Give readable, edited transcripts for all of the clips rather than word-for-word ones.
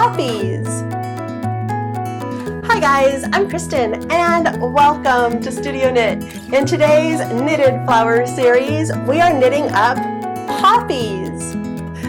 poppies. Hi guys, I'm Kristen and welcome to Studio Knit. In today's knitted flower series, we are knitting up poppies.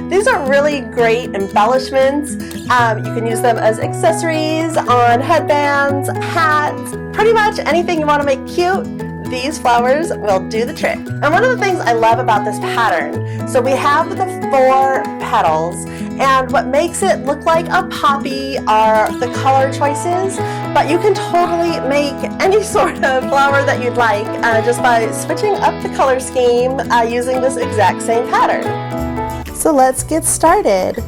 These are really great embellishments. You can use them as accessories on headbands, hats, pretty much anything you want to make cute. These flowers will do the trick. And one of the things I love about this pattern, so we have the 4 petals, and what makes it look like a poppy are the color choices, but you can totally make any sort of flower that you'd like just by switching up the color scheme using this exact same pattern. So let's get started.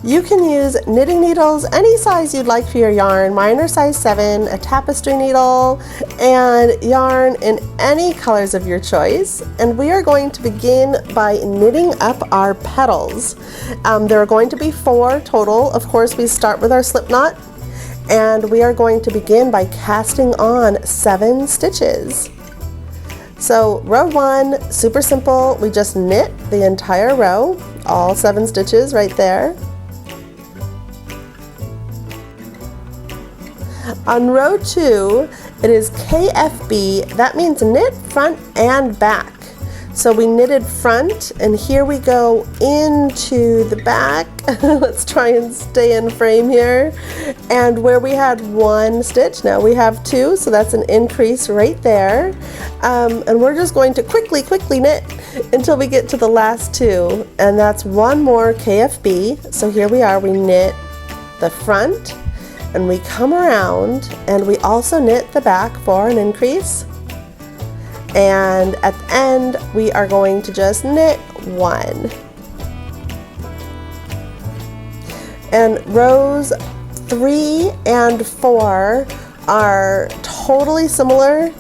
You can use knitting needles any size you'd like for your yarn. Mine are size 7, a tapestry needle, and yarn in any colors of your choice. And we are going to begin by knitting up our petals. There are going to be 4 total. Of course, we start with our slip knot, and we are going to begin by casting on 7 stitches. So row 1, super simple. We just knit the entire row, all 7 stitches right there. On row 2, it is KFB. That means knit front and back. So we knitted front, and here we go into the back. Let's try and stay in frame here. And where we had 1 stitch, now we have 2, so that's an increase right there. And we're just going to quickly knit until we get to the last 2, and that's 1 more KFB. So here we are, we knit the front, and we come around, and we also knit the back for an increase. And at the end, we are going to just knit 1. And rows 3 and 4 are totally similar.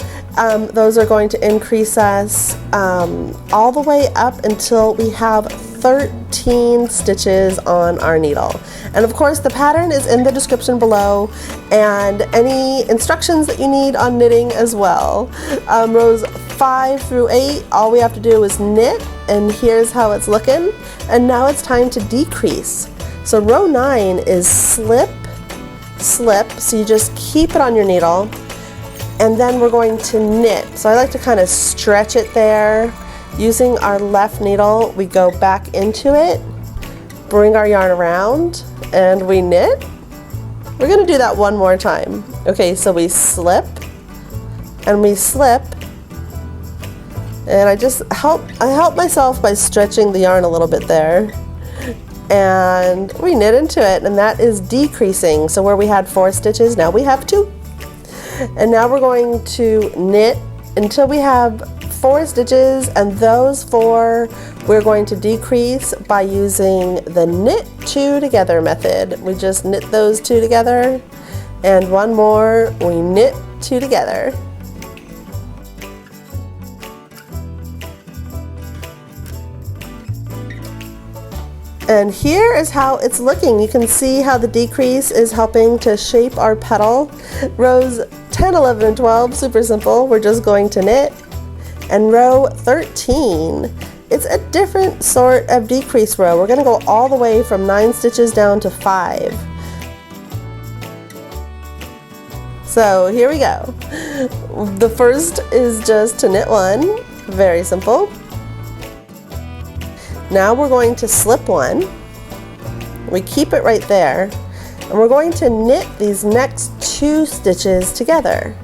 Those are going to increase us all the way up until we have 13 stitches on our needle. And of course, the pattern is in the description below, and any instructions that you need on knitting as well. Rows 5 through 8, all we have to do is knit, and here's how it's looking. And now it's time to decrease. So row 9 is slip, slip, so you just keep it on your needle, and then we're going to knit. So I like to kind of stretch it there. Using our left needle, we go back into it, bring our yarn around, and we knit. We're going to do that one more time. Okay, so we slip, and we slip, and I help myself by stretching the yarn a little bit there, and we knit into it, and that is decreasing. So where we had 4 stitches, now we have 2. And now we're going to knit until we have 4 stitches, and those 4 we're going to decrease by using the knit 2 together method. We just knit those 2 together, and 1 more, we knit 2 together. And here is how it's looking. You can see how the decrease is helping to shape our petal. Rows 10, 11, and 12, super simple. We're just going to knit. And row 13, it's a different sort of decrease row. We're going to go all the way from 9 stitches down to 5. So here we go. The first is just to knit 1, very simple. Now we're going to slip 1. We keep it right there, and we're going to knit these next 2 stitches together.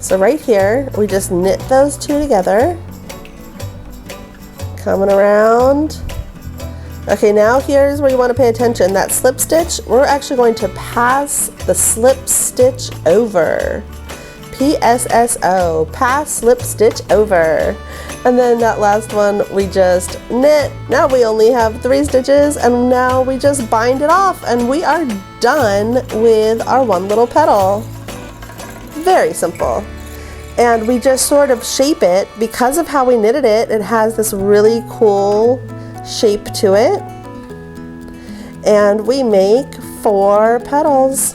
So right here, we just knit those 2 together, coming around. Okay, now here's where you want to pay attention. That slip stitch, we're actually going to pass the slip stitch over. PSSO, pass slip stitch over. And then that last one, we just knit. Now we only have 3 stitches, and now we just bind it off, and we are done with our one little petal. Very simple. And we just sort of shape it. Because of how we knitted it, it has this really cool shape to it. And we make 4 petals.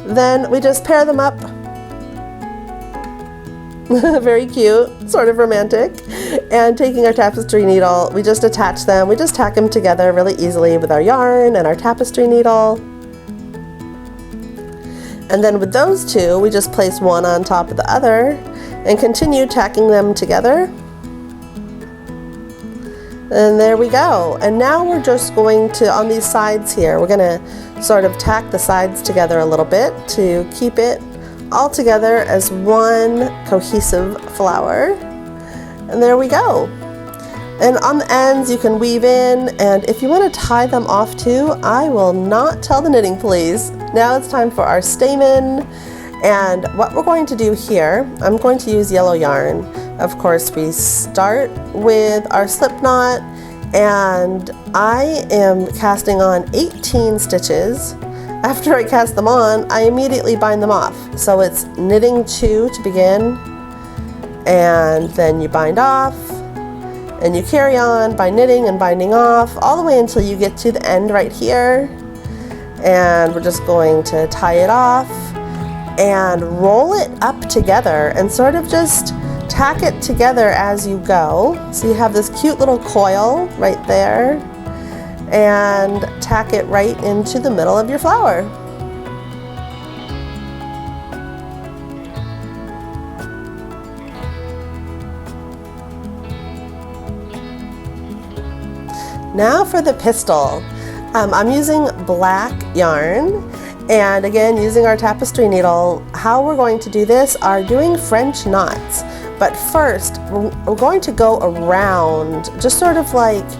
Then we just pair them up Very cute, sort of romantic. And taking our tapestry needle, we just attach them. We just tack them together really easily with our yarn and our tapestry needle. And then with those two, we just place one on top of the other and continue tacking them together. And there we go. And now we're just going to, on these sides here, we're gonna sort of tack the sides together a little bit to keep it all together as one cohesive flower. And there we go. And on the ends you can weave in, and if you want to tie them off too, I will not tell the knitting police. Now it's time for our stamen. And what we're going to do here, I'm going to use yellow yarn. Of course, we start with our slip knot, and I am casting on 18 stitches. After I cast them on, I immediately bind them off. So it's knitting 2 to begin, and then you bind off, and you carry on by knitting and binding off all the way until you get to the end right here. And we're just going to tie it off and roll it up together and sort of just tack it together as you go. So you have this cute little coil right there, and tack it right into the middle of your flower. Now for the pistil. I'm using black yarn, and again using our tapestry needle. How we're going to do this are doing French knots. But first, we're going to go around, just sort of like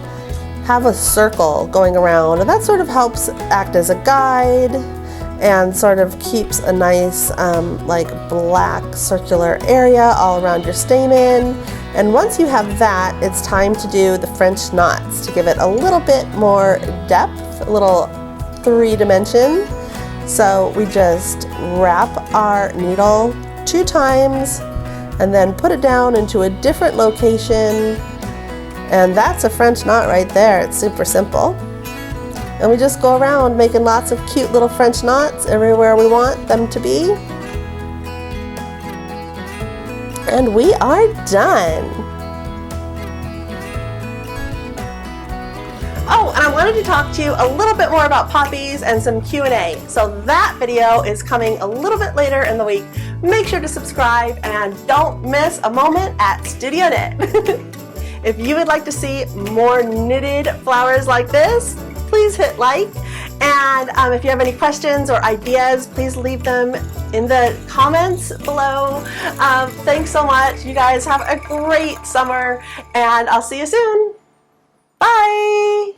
have a circle going around, and that sort of helps act as a guide and sort of keeps a nice like black circular area all around your stamen. And once you have that, it's time to do the French knots to give it a little bit more depth, a little 3-dimension. So we just wrap our needle 2 times and then put it down into a different location. And that's a French knot right there. It's super simple. And we just go around making lots of cute little French knots everywhere we want them to be. And we are done. Oh, and I wanted to talk to you a little bit more about poppies and some Q&A. So that video is coming a little bit later in the week. Make sure to subscribe and don't miss a moment at Studio Knit. If you would like to see more knitted flowers like this, please hit like. And if you have any questions or ideas, please leave them in the comments below. Thanks so much. You guys have a great summer, and I'll see you soon. Bye.